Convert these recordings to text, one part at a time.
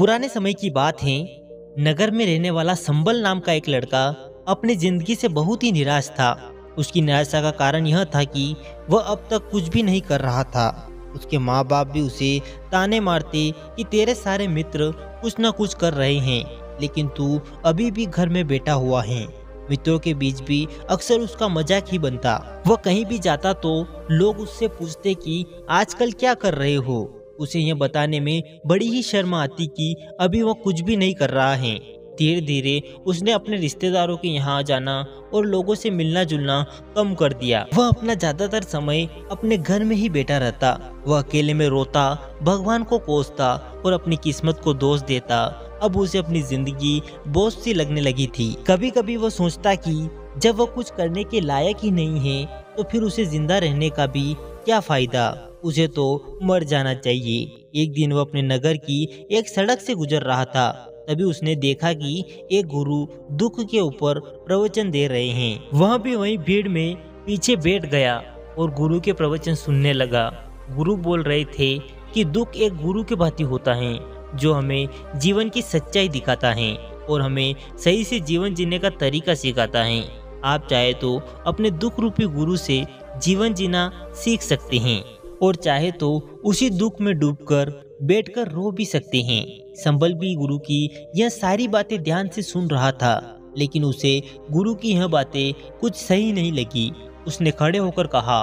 पुराने समय की बात है। नगर में रहने वाला संबल नाम का एक लड़का अपनी जिंदगी से बहुत ही निराश था। उसकी निराशा का कारण यह था कि वह अब तक कुछ भी नहीं कर रहा था। उसके माँ बाप भी उसे ताने मारते कि तेरे सारे मित्र कुछ न कुछ कर रहे हैं, लेकिन तू अभी भी घर में बैठा हुआ है। मित्रों के बीच भी अक्सर उसका मजाक ही बनता। वह कहीं भी जाता तो लोग उससे पूछते कि आजकल क्या कर रहे हो। उसे यह बताने में बड़ी ही शर्म आती कि अभी वह कुछ भी नहीं कर रहा है। धीरे धीरे उसने अपने रिश्तेदारों के यहाँ जाना और लोगों से मिलना जुलना कम कर दिया। वह अपना ज्यादातर समय अपने घर में ही बैठा रहता। वह अकेले में रोता, भगवान को कोसता और अपनी किस्मत को दोष देता। अब उसे अपनी जिंदगी बोझ सी लगने लगी थी। कभी कभी वह सोचता कि जब वह कुछ करने के लायक ही नहीं है तो फिर उसे जिंदा रहने का भी क्या फायदा, उसे तो मर जाना चाहिए। एक दिन वह अपने नगर की एक सड़क से गुजर रहा था। तभी उसने देखा कि एक गुरु दुख के ऊपर प्रवचन दे रहे हैं। वह भी वहीं भीड़ में पीछे बैठ गया और गुरु के प्रवचन सुनने लगा। गुरु बोल रहे थे कि दुख एक गुरु के भांति होता है जो हमें जीवन की सच्चाई दिखाता है और हमें सही से जीवन जीने का तरीका सिखाता है। आप चाहे तो अपने दुख रूपी गुरु से जीवन जीना सीख सकते हैं और चाहे तो उसी दुख में डूबकर बैठकर रो भी सकते हैं। संबल भी गुरु की यह सारी बातें ध्यान से सुन रहा था, लेकिन उसे गुरु की यह बातें कुछ सही नहीं लगी। उसने खड़े होकर कहा,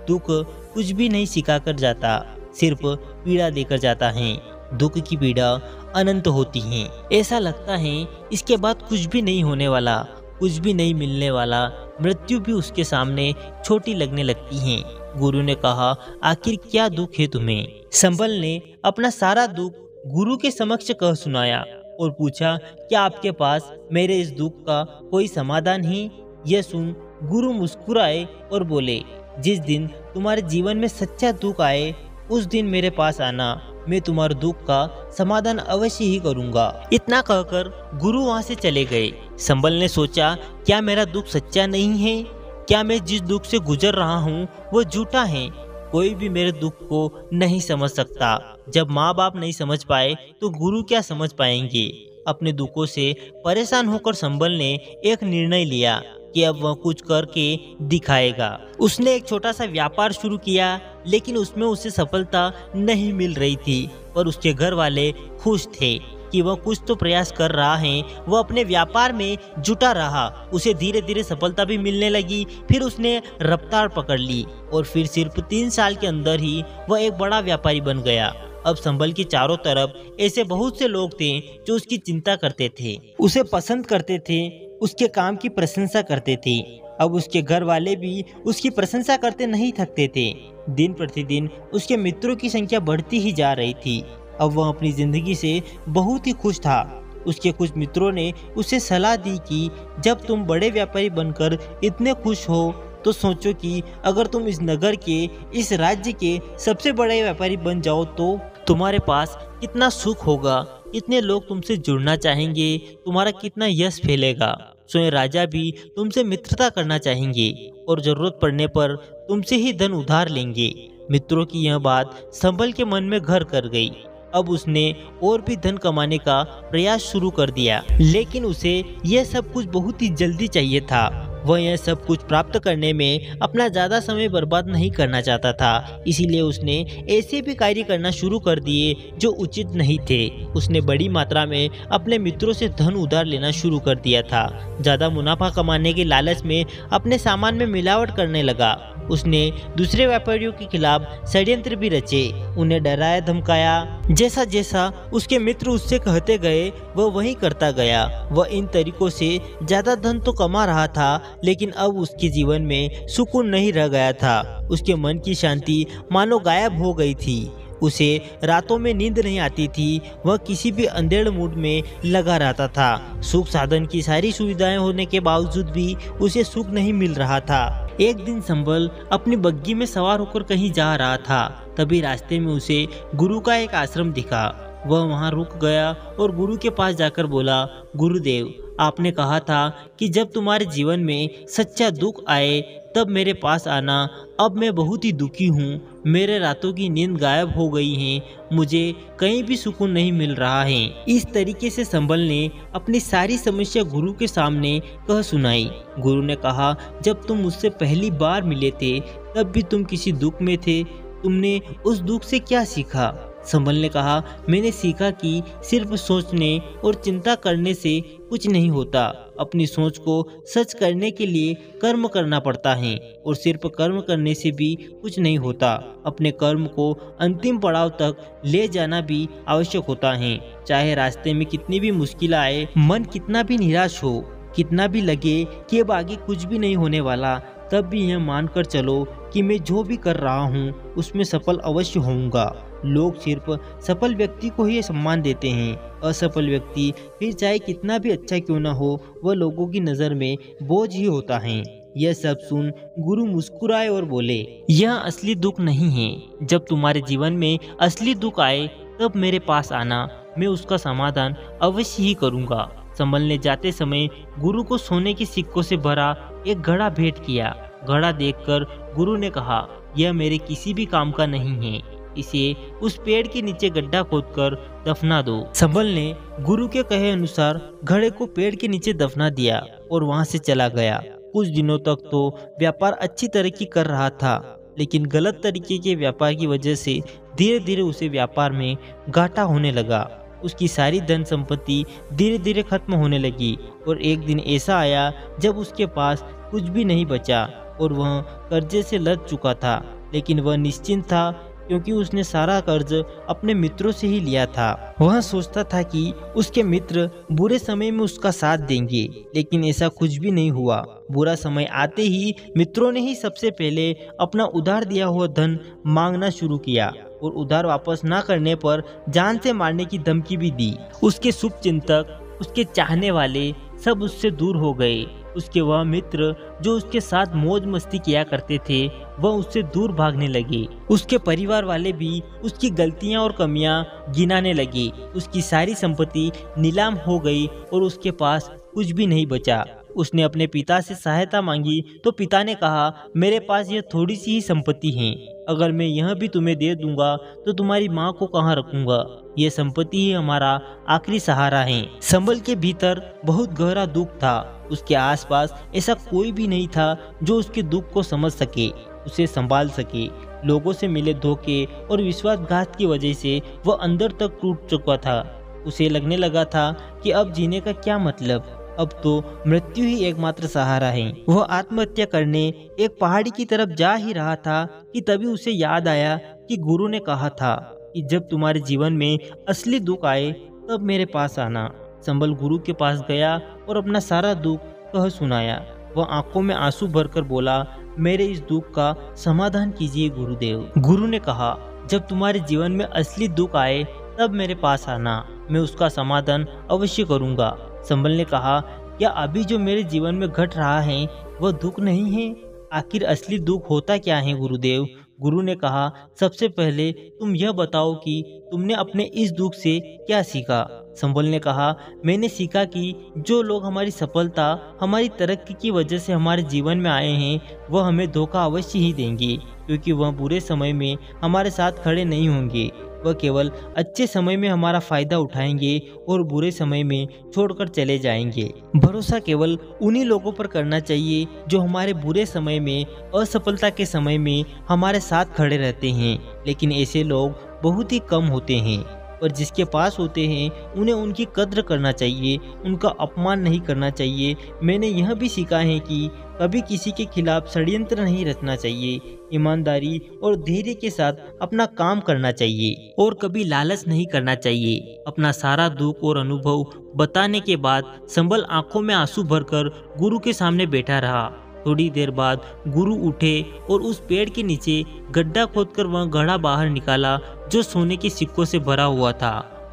दुख कुछ भी नहीं सिखा कर जाता, सिर्फ पीड़ा देकर जाता है। दुख की पीड़ा अनंत होती है। ऐसा लगता है इसके बाद कुछ भी नहीं होने वाला, कुछ भी नहीं मिलने वाला। मृत्यु भी उसके सामने छोटी लगने लगती है। गुरु ने कहा, आखिर क्या दुख है तुम्हें? संबल ने अपना सारा दुख गुरु के समक्ष कह सुनाया और पूछा, क्या आपके पास मेरे इस दुख का कोई समाधान है? यह सुन गुरु मुस्कुराए और बोले, जिस दिन तुम्हारे जीवन में सच्चा दुख आए उस दिन मेरे पास आना, मैं तुम्हारे दुख का समाधान अवश्य ही करूंगा। इतना कहकर गुरु वहां से चले गए। संबल ने सोचा, क्या मेरा दुख सच्चा नहीं है? क्या मैं जिस दुख से गुजर रहा हूँ वो झूठा है? कोई भी मेरे दुख को नहीं समझ सकता। जब माँ बाप नहीं समझ पाए तो गुरु क्या समझ पाएंगे? अपने दुखों से परेशान होकर संबल ने एक निर्णय लिया कि अब वह कुछ करके दिखाएगा। उसने एक छोटा सा व्यापार शुरू किया, लेकिन उसमें उसे सफलता नहीं मिल रही थी, पर उसके घर वाले खुश थे कि वह कुछ तो प्रयास कर रहा है। वह अपने व्यापार में जुटा रहा। उसे धीरे धीरे सफलता भी मिलने लगी। फिर उसने रफ्तार पकड़ ली और फिर सिर्फ 3 साल के अंदर ही वह एक बड़ा व्यापारी बन गया। अब संबल के चारों तरफ ऐसे बहुत से लोग थे जो उसकी चिंता करते थे, उसे पसंद करते थे, उसके काम की प्रशंसा करते थे। अब उसके घर वाले भी उसकी प्रशंसा करते नहीं थकते थे। दिन प्रतिदिन उसके मित्रों की संख्या बढ़ती ही जा रही थी। अब वह अपनी जिंदगी से बहुत ही खुश था। उसके कुछ मित्रों ने उसे सलाह दी कि जब तुम बड़े व्यापारी बनकर इतने खुश हो तो सोचो कि अगर तुम इस नगर के, इस राज्य के सबसे बड़े व्यापारी बन जाओ तो तुम्हारे पास कितना सुख होगा, कितने लोग तुमसे जुड़ना चाहेंगे, तुम्हारा कितना यश फैलेगा। स्वयं राजा भी तुमसे मित्रता करना चाहेंगे और जरूरत पड़ने पर तुमसे ही धन उधार लेंगे। मित्रों की यह बात संबल के मन में घर कर गई। अब उसने और भी धन कमाने का प्रयास शुरू कर दिया, लेकिन उसे यह सब कुछ बहुत ही जल्दी चाहिए था। वह यह सब कुछ प्राप्त करने में अपना ज्यादा समय बर्बाद नहीं करना चाहता था। इसीलिए उसने ऐसे भी कार्य करना शुरू कर दिए जो उचित नहीं थे। उसने बड़ी मात्रा में अपने मित्रों से धन उधार लेना शुरू कर दिया था। ज्यादा मुनाफा कमाने के लालच में अपने सामान में मिलावट करने लगा। उसने दूसरे व्यापारियों के खिलाफ षड्यंत्र भी रचे, उन्हें डराया धमकाया। जैसा जैसा उसके मित्र उससे कहते गए वह वही करता गया। वह इन तरीकों से ज्यादा धन तो कमा रहा था, लेकिन अब उसके जीवन में सुकून नहीं रह गया था। उसके मन की शांति मानो गायब हो गई थी। उसे रातों में नींद नहीं आती थी। वह किसी भी अंधेड़ मूड में लगा रहता था। सुख साधन की सारी सुविधाएं होने के बावजूद भी उसे सुख नहीं मिल रहा था। एक दिन संबल अपनी बग्गी में सवार होकर कहीं जा रहा था। तभी रास्ते में उसे गुरु का एक आश्रम दिखा। वह वहां रुक गया और गुरु के पास जाकर बोला, गुरुदेव, आपने कहा था कि जब तुम्हारे जीवन में सच्चा दुख आए तब मेरे पास आना। अब मैं बहुत ही दुखी हूँ, मेरे रातों की नींद गायब हो गई है, मुझे कहीं भी सुकून नहीं मिल रहा है। इस तरीके से संबल ने अपनी सारी समस्या गुरु के सामने कह सुनाई। गुरु ने कहा, जब तुम मुझसे पहली बार मिले थे तब भी तुम किसी दुख में थे, तुमने उस दुख से क्या सीखा? संबल ने कहा, मैंने सीखा कि सिर्फ सोचने और चिंता करने से कुछ नहीं होता। अपनी सोच को सच करने के लिए कर्म करना पड़ता है और सिर्फ कर्म करने से भी कुछ नहीं होता। अपने कर्म को अंतिम पड़ाव तक ले जाना भी आवश्यक होता है। चाहे रास्ते में कितनी भी मुश्किल आए, मन कितना भी निराश हो, कितना भी लगे कि अब आगे कुछ भी नहीं होने वाला, तब भी यह मानकर चलो कि मैं जो भी कर रहा हूँ उसमें सफल अवश्य होऊंगा। लोग सिर्फ सफल व्यक्ति को ही सम्मान देते हैं। असफल व्यक्ति फिर चाहे कितना भी अच्छा क्यों न हो, वह लोगों की नज़र में बोझ ही होता है। यह सब सुन गुरु मुस्कुराए और बोले, यह असली दुख नहीं है। जब तुम्हारे जीवन में असली दुख आए तब मेरे पास आना, मैं उसका समाधान अवश्य ही करूँगा। संबल ने जाते समय गुरु को सोने के सिक्कों से भरा एक घड़ा भेंट किया। घड़ा देखकर गुरु ने कहा, यह मेरे किसी भी काम का नहीं है, इसे उस पेड़ के नीचे गड्ढा खोदकर दफना दो। संबल ने गुरु के कहे अनुसार घड़े को पेड़ के नीचे दफना दिया और वहां से चला गया। कुछ दिनों तक तो व्यापार अच्छी तरक्की कर रहा था, लेकिन गलत तरीके के व्यापार की वजह से धीरे धीरे उसे व्यापार में घाटा होने लगा। उसकी सारी धन संपत्ति धीरे धीरे खत्म होने लगी और एक दिन ऐसा आया जब उसके पास कुछ भी नहीं बचा और वह कर्जे से लद चुका था। लेकिन वह निश्चिंत था क्योंकि उसने सारा कर्ज अपने मित्रों से ही लिया था। वह सोचता था कि उसके मित्र बुरे समय में उसका साथ देंगे, लेकिन ऐसा कुछ भी नहीं हुआ। बुरा समय आते ही मित्रों ने ही सबसे पहले अपना उधार दिया हुआ धन मांगना शुरू किया और उधार वापस ना करने पर जान से मारने की धमकी भी दी। उसके शुभ चिंतक, उसके चाहने वाले सब उससे दूर हो गए। उसके वह मित्र जो उसके साथ मौज मस्ती किया करते थे, वह उससे दूर भागने लगे। उसके परिवार वाले भी उसकी गलतियां और कमियां गिनाने लगे। उसकी सारी संपत्ति नीलाम हो गई और उसके पास कुछ भी नहीं बचा। उसने अपने पिता से सहायता मांगी तो पिता ने कहा, मेरे पास यह थोड़ी सी ही संपत्ति है, अगर मैं यह भी तुम्हें दे दूंगा तो तुम्हारी माँ को कहाँ रखूंगा? यह संपत्ति ही हमारा आखिरी सहारा है। संबल के भीतर बहुत गहरा दुख था। उसके आसपास ऐसा कोई भी नहीं था जो उसके दुख को समझ सके, उसे संभाल सके। लोगों से मिले धोखे और विश्वासघात की वजह से वह अंदर तक टूट चुका था। उसे लगने लगा था कि अब जीने का क्या मतलब, अब तो मृत्यु ही एकमात्र सहारा है। वह आत्महत्या करने एक पहाड़ी की तरफ जा ही रहा था कि तभी उसे याद आया कि गुरु ने कहा था कि जब तुम्हारे जीवन में असली दुख आए तब मेरे पास आना। संबल गुरु के पास गया और अपना सारा दुख कह सुनाया। वह आंखों में आंसू भरकर बोला, मेरे इस दुख का समाधान कीजिए गुरुदेव। गुरु ने कहा, जब तुम्हारे जीवन में असली दुख आए तब मेरे पास आना, मैं उसका समाधान अवश्य करूंगा। संबल ने कहा, क्या अभी जो मेरे जीवन में घट रहा है वह दुख नहीं है? आखिर असली दुख होता क्या है गुरुदेव? गुरु ने कहा, सबसे पहले तुम यह बताओ कि तुमने अपने इस दुख से क्या सीखा? संबल ने कहा, मैंने सीखा कि जो लोग हमारी सफलता, हमारी तरक्की की वजह से हमारे जीवन में आए हैं, वह हमें धोखा अवश्य ही देंगे, क्योंकि वह बुरे समय में हमारे साथ खड़े नहीं होंगे। वह केवल अच्छे समय में हमारा फायदा उठाएंगे और बुरे समय में छोड़कर चले जाएंगे। भरोसा केवल उन्हीं लोगों पर करना चाहिए जो हमारे बुरे समय में, असफलता के समय में हमारे साथ खड़े रहते हैं। लेकिन ऐसे लोग बहुत ही कम होते हैं और जिसके पास होते हैं उन्हें उनकी कद्र करना चाहिए, उनका अपमान नहीं करना चाहिए। मैंने यह भी सीखा है कि कभी किसी के खिलाफ षड्यंत्र नहीं रचना चाहिए, ईमानदारी और धैर्य के साथ अपना काम करना चाहिए और कभी लालच नहीं करना चाहिए। अपना सारा दुख और अनुभव बताने के बाद संबल आंखों में आंसू भरकर गुरु के सामने बैठा रहा। थोड़ी देर बाद गुरु उठे और उस पेड़ के नीचे गड्ढा खोदकर वह घड़ा बाहर निकाला जो सोने के सिक्कों से भरा हुआ था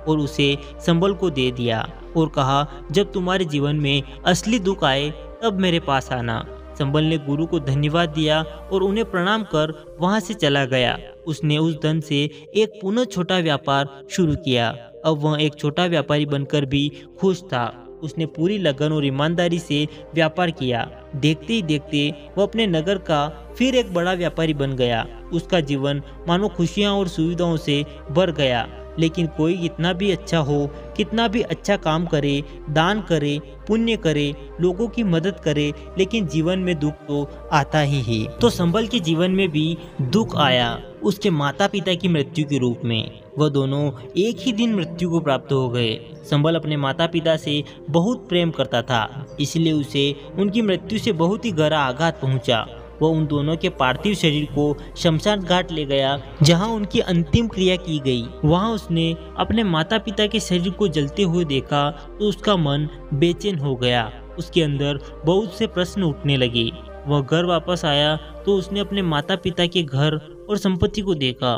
और उसे संबल को दे दिया और कहा, जब तुम्हारे जीवन में असली दुख आए तब मेरे पास आना। संबल ने गुरु को धन्यवाद दिया और उन्हें प्रणाम कर वहां से चला गया। उसने उस धन से एक पुनः छोटा व्यापार शुरू किया। अब वह एक छोटा व्यापारी बनकर भी खुश था। उसने पूरी लगन और ईमानदारी से व्यापार किया। देखते ही देखते वह अपने नगर का फिर एक बड़ा व्यापारी बन गया। उसका जीवन मानो खुशियां और सुविधाओं से भर गया। लेकिन कोई कितना भी अच्छा हो, कितना भी अच्छा काम करे, दान करे, पुण्य करे, लोगों की मदद करे, लेकिन जीवन में दुख तो आता ही है। तो संबल के जीवन में भी दुख आया, उसके माता पिता की मृत्यु के रूप में। वह दोनों एक ही दिन मृत्यु को प्राप्त हो गए। संबल अपने माता पिता से बहुत प्रेम करता था, इसलिए उसे उनकी मृत्यु से बहुत ही गहरा आघात पहुंचा। वह उन दोनों के पार्थिव शरीर को शमशान घाट ले गया, जहां उनकी अंतिम क्रिया की गई। वहां उसने अपने माता पिता के शरीर को जलते हुए देखा तो उसका मन बेचैन हो गया। उसके अंदर बहुत से प्रश्न उठने लगे। वह घर वापस आया तो उसने अपने माता पिता के घर और संपत्ति को देखा,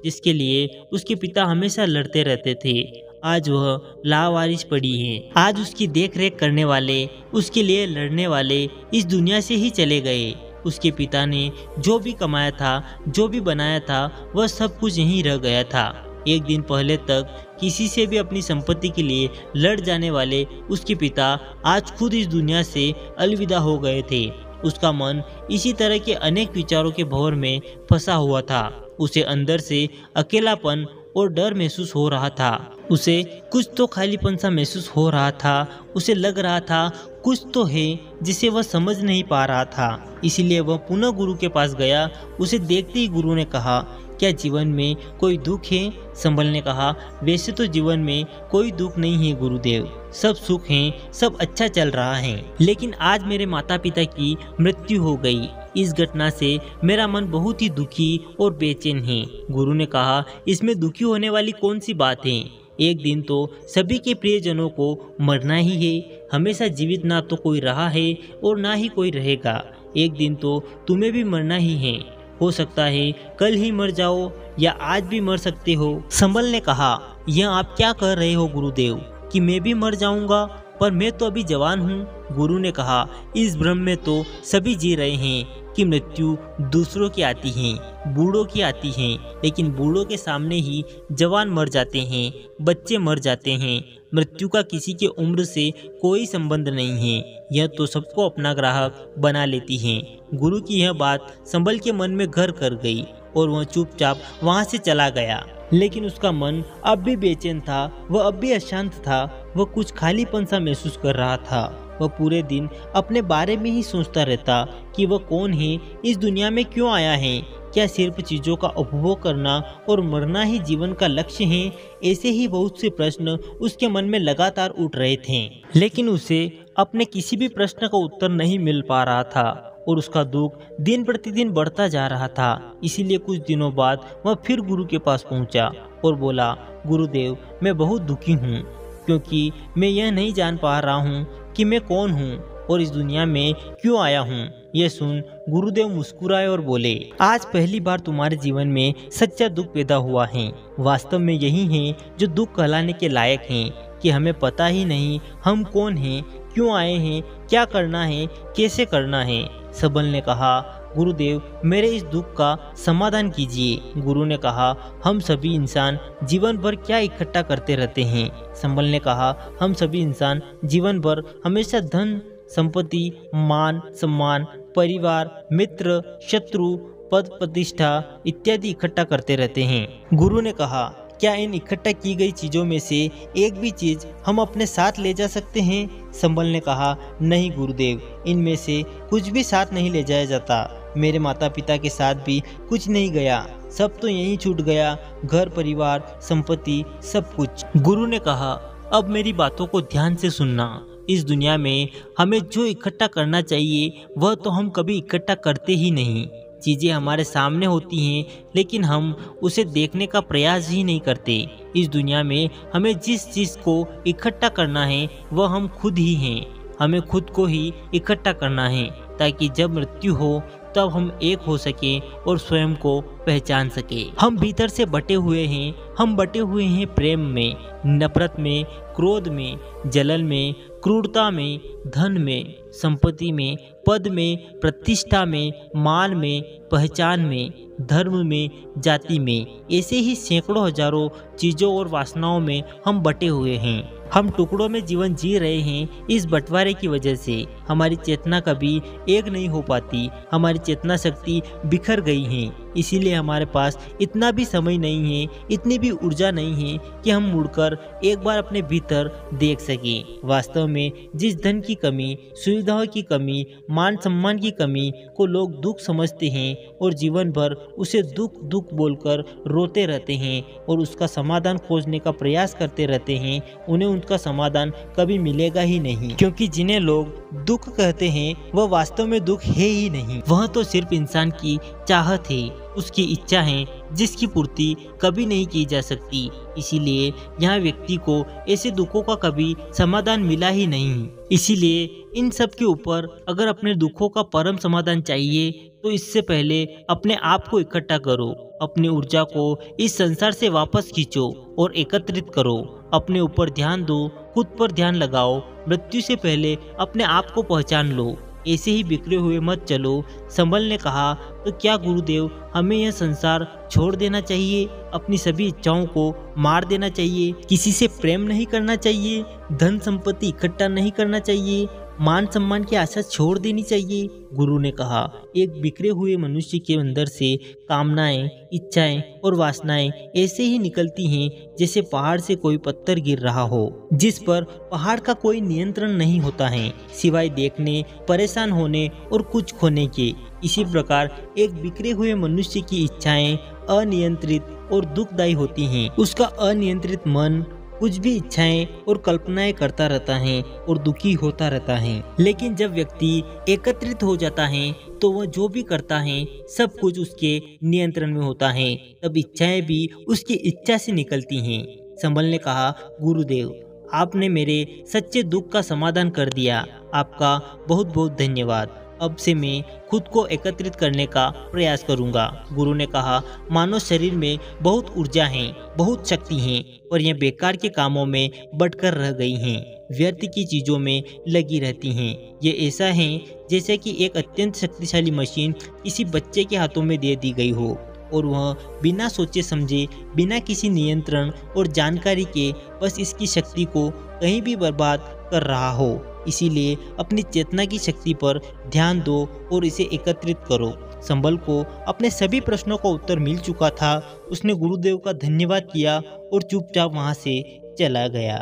जिसके लिए उसके पिता हमेशा लड़ते रहते थे। आज वह लावारिस पड़ी है। आज उसकी देख रेख करने वाले, उसके लिए लड़ने वाले इस दुनिया से ही चले गए। उसके पिता ने जो भी कमाया था, जो भी बनाया था, वह सब कुछ यहीं रह गया था। एक दिन पहले तक किसी से भी अपनी संपत्ति के लिए लड़ जाने वाले उसके पिता आज खुद इस दुनिया से अलविदा हो गए थे। उसका मन इसी तरह के अनेक विचारों के भंवर में फंसा हुआ था। उसे अंदर से अकेलापन और डर महसूस हो रहा था। उसे कुछ तो खालीपन सा महसूस हो रहा था। उसे लग रहा था कुछ तो है जिसे वह समझ नहीं पा रहा था। इसलिए वह पुनः गुरु के पास गया। उसे देखते ही गुरु ने कहा, क्या जीवन में कोई दुख है? संबल ने कहा, वैसे तो जीवन में कोई दुख नहीं है गुरुदेव, सब सुख हैं, सब अच्छा चल रहा है। लेकिन आज मेरे माता पिता की मृत्यु हो गई। इस घटना से मेरा मन बहुत ही दुखी और बेचैन है। गुरु ने कहा, इसमें दुखी होने वाली कौन सी बात है? एक दिन तो सभी के प्रियजनों को मरना ही है। हमेशा जीवित ना तो कोई रहा है और ना ही कोई रहेगा। एक दिन तो तुम्हें भी मरना ही है। हो सकता है कल ही मर जाओ या आज भी मर सकते हो। संबल ने कहा, यह आप क्या कह रहे हो गुरुदेव कि मैं भी मर जाऊंगा? पर मैं तो अभी जवान हूँ। गुरु ने कहा, इस भ्रम में तो सभी जी रहे हैं कि मृत्यु दूसरों की आती है, बूढ़ों की आती है, लेकिन बूढ़ों के सामने ही जवान मर जाते हैं, बच्चे मर जाते हैं। मृत्यु का किसी के उम्र से कोई संबंध नहीं है। यह तो सबको अपना ग्राहक बना लेती है। गुरु की यह बात संबल के मन में घर कर गई और वह चुपचाप वहां से चला गया। लेकिन उसका मन अब भी बेचैन था, वह अब भी अशांत था। वह कुछ खालीपन सा महसूस कर रहा था। वह पूरे दिन अपने बारे में ही सोचता रहता कि वह कौन है, इस दुनिया में क्यों आया है। क्या सिर्फ चीजों का उपभोग करना और मरना ही जीवन का लक्ष्य है? ऐसे ही बहुत से प्रश्न उसके मन में लगातार उठ रहे थे, लेकिन उसे अपने किसी भी प्रश्न का उत्तर नहीं मिल पा रहा था और उसका दुख दिन प्रतिदिन बढ़ता जा रहा था। इसीलिए कुछ दिनों बाद वह फिर गुरु के पास पहुंचा और बोला, गुरुदेव, मैं बहुत दुखी हूँ, क्योंकि मैं यह नहीं जान पा रहा हूँ कि मैं कौन हूँ और इस दुनिया में क्यों आया हूँ। यह सुन गुरुदेव मुस्कुराए और बोले, आज पहली बार तुम्हारे जीवन में सच्चा दुख पैदा हुआ है। वास्तव में यही है जो दुख कहलाने के लायक है कि हमें पता ही नहीं हम कौन हैं, क्यों आए हैं, क्या करना है, कैसे करना है। संबल ने कहा, गुरुदेव, मेरे इस दुख का समाधान कीजिए। गुरु ने कहा, हम सभी इंसान जीवन भर क्या इकट्ठा करते रहते हैं? संबल ने कहा, हम सभी इंसान जीवन भर हमेशा धन, संपत्ति, मान, सम्मान, परिवार, मित्र, शत्रु, पद प्रतिष्ठा इत्यादि इकट्ठा करते रहते हैं। गुरु ने कहा, क्या इन इकट्ठा की गई चीजों में से एक भी चीज हम अपने साथ ले जा सकते हैं? संबल ने कहा, नहीं गुरुदेव, इनमें से कुछ भी साथ नहीं ले जाया जाता। मेरे माता पिता के साथ भी कुछ नहीं गया, सब तो यहीं छूट गया, घर, परिवार, संपत्ति, सब कुछ। गुरु ने कहा, अब मेरी बातों को ध्यान से सुनना। इस दुनिया में हमें जो इकट्ठा करना चाहिए वह तो हम कभी इकट्ठा करते ही नहीं। चीज़ें हमारे सामने होती हैं, लेकिन हम उसे देखने का प्रयास ही नहीं करते। इस दुनिया में हमें जिस चीज़ को इकट्ठा करना है वह हम खुद ही हैं। हमें खुद को ही इकट्ठा करना है, ताकि जब मृत्यु हो तब हम एक हो सके और स्वयं को पहचान सके। हम भीतर से बटे हुए हैं। हम बटे हुए हैं प्रेम में, नफरत में, क्रोध में, जलन में, क्रूरता में, धन में, संपत्ति में, पद में, प्रतिष्ठा में, मान में, पहचान में, धर्म में, जाति में। ऐसे ही सैकड़ों हजारों चीज़ों और वासनाओं में हम बटे हुए हैं। हम टुकड़ों में जीवन जी रहे हैं इस बंटवारे की वजह से। हमारी चेतना कभी एक नहीं हो पाती, हमारी चेतना शक्ति बिखर गई है। इसीलिए हमारे पास इतना भी समय नहीं है, इतनी भी ऊर्जा नहीं है कि हम मुड़कर एक बार अपने भीतर देख सकें। वास्तव में जिस धन की कमी, सुविधाओं की कमी, मान सम्मान की कमी को लोग दुख समझते हैं और जीवन भर उसे दुख दुख बोलकर रोते रहते हैं और उसका समाधान खोजने का प्रयास करते रहते हैं, उन्हें उनका समाधान कभी मिलेगा ही नहीं। क्योंकि जिन्हें लोग दुख कहते हैं वह वास्तव में दुख है ही नहीं, वह तो सिर्फ इंसान की चाहत है, उसकी इच्छा है जिसकी पूर्ति कभी नहीं की जा सकती। इसीलिए यहाँ व्यक्ति को ऐसे दुखों का कभी समाधान मिला ही नहीं। इसीलिए इन सब के ऊपर अगर अपने दुखों का परम समाधान चाहिए तो इससे पहले अपने आप को इकट्ठा करो, अपनी ऊर्जा को इस संसार से वापस खींचो और एकत्रित करो। अपने ऊपर ध्यान दो, खुद पर ध्यान लगाओ, मृत्यु से पहले अपने आप को पहचान लो। ऐसे ही बिखरे हुए मत चलो। संभल ने कहा, तो क्या गुरुदेव हमें यह संसार छोड़ देना चाहिए, अपनी सभी इच्छाओं को मार देना चाहिए, किसी से प्रेम नहीं करना चाहिए, धन संपत्ति इकट्ठा नहीं करना चाहिए, मान सम्मान की आशा छोड़ देनी चाहिए? गुरु ने कहा, एक बिखरे हुए मनुष्य के अंदर से कामनाएं, इच्छाएं और वासनाएं ऐसे ही निकलती हैं जैसे पहाड़ से कोई पत्थर गिर रहा हो, जिस पर पहाड़ का कोई नियंत्रण नहीं होता है सिवाय देखने, परेशान होने और कुछ खोने के। इसी प्रकार एक बिखरे हुए मनुष्य की इच्छाएं अनियंत्रित और दुखदायी होती हैं। उसका अनियंत्रित मन कुछ भी इच्छाएं और कल्पनाएं करता रहता है और दुखी होता रहता है। लेकिन जब व्यक्ति एकत्रित हो जाता है तो वह जो भी करता है सब कुछ उसके नियंत्रण में होता है, तब इच्छाएं भी उसकी इच्छा से निकलती हैं। संभल ने कहा, गुरुदेव आपने मेरे सच्चे दुख का समाधान कर दिया, आपका बहुत बहुत धन्यवाद। अब से मैं खुद को एकत्रित करने का प्रयास करूंगा। गुरु ने कहा, मानव शरीर में बहुत ऊर्जा है, बहुत शक्ति है, और यह बेकार के कामों में बटकर रह गई हैं, व्यर्थ की चीजों में लगी रहती हैं। ये ऐसा है जैसे कि एक अत्यंत शक्तिशाली मशीन किसी बच्चे के हाथों में दे दी गई हो और वह बिना सोचे समझे, बिना किसी नियंत्रण और जानकारी के बस इसकी शक्ति को कहीं भी बर्बाद कर रहा हो। इसीलिए अपनी चेतना की शक्ति पर ध्यान दो और इसे एकत्रित करो। संभल को अपने सभी प्रश्नों का उत्तर मिल चुका था। उसने गुरुदेव का धन्यवाद किया और चुपचाप वहां से चला गया।